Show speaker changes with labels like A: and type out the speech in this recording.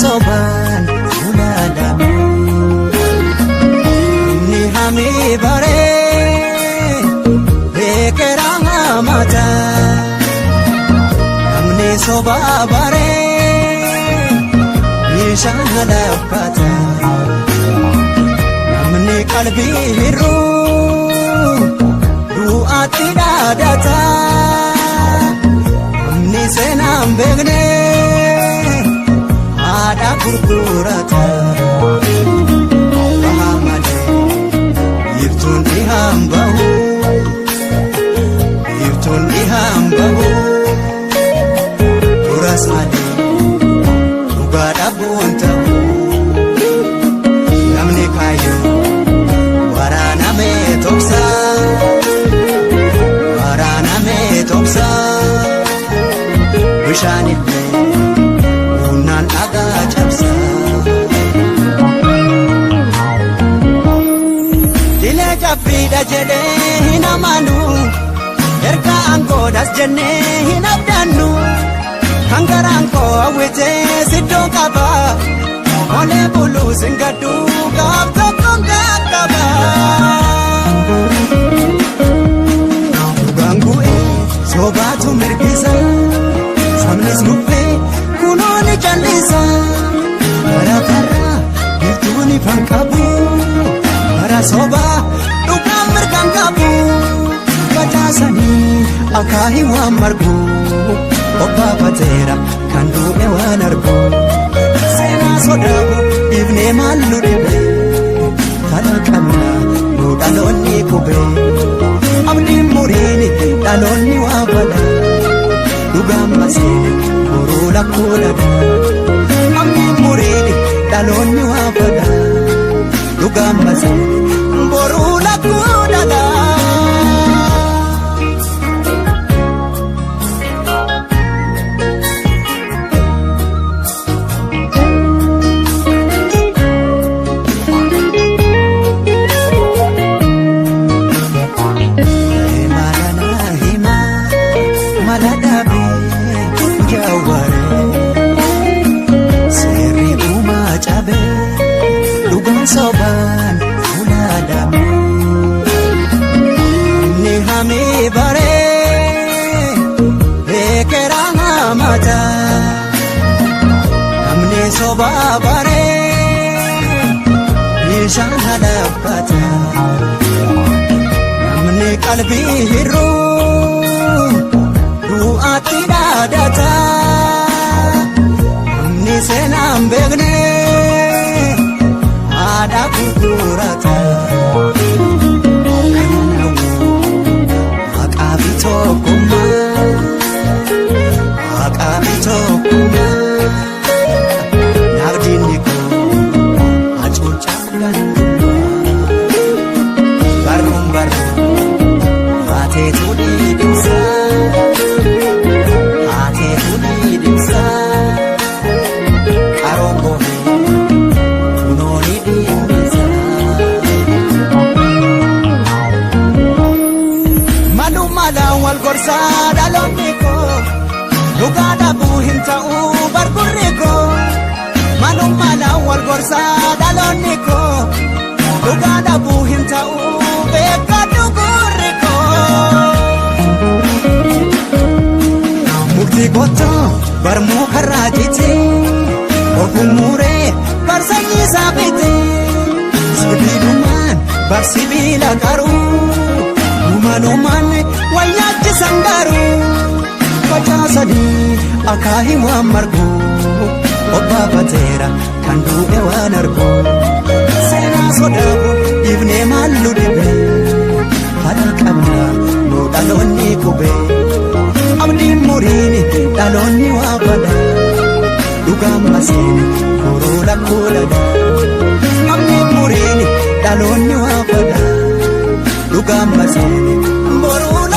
A: soban fuladhamu ni hami bare bekera mata namni soba bare ishana pata namni qalbi hiru du'ati dadata namni senam begne ada kurkurata bahamade yirtun dihambahu kurasade ugada bunta namni kayo warana me toksa bishani unan aga chapsa dile japida jede hinamanu erga anko das jenne hinabdanu kangaranko awete siddo kaba ole bulu singadu kapto kaba gangue sobatu mirgisa samnes nupe kunone chandisa para bituni pankabu para soba dukam merkangabu batasani akahi wa margu obba patera kandu ewan argu sena sodabu ibne malu debe kana kamna no dalonni kube amni murini dalonni wa bala dugam masine borula kulada amni murini dalonni wa bala dugam masine borula kulada soban fuladhamu ni hami bare bekera mata namni soba bare ishana pata namni qalbi hiru du'ati dadata namni senam begne ada kurkurata akabito kuma nagdiniko achuchakan barum ate tudi dimsa karongo wal gorsa daloniko lugada buhin ta'u barguriko manumala wal gorsa daloniko lugada buhin ta'u bekadu guriko mukti goto barmu karajiti ogumure barsanyi sabiti sudiduman barsibila karu Umanuman wayachi sangaru Pachasadi akahi wa margu Obba patera kandu ewan argu Sena sodabu ibne malu debe Hada kamna no dalonni kube Amni murini dalonni wa bada Dugam masini kurula kulada Amni murini dalonni wa bada Dugam masini boruna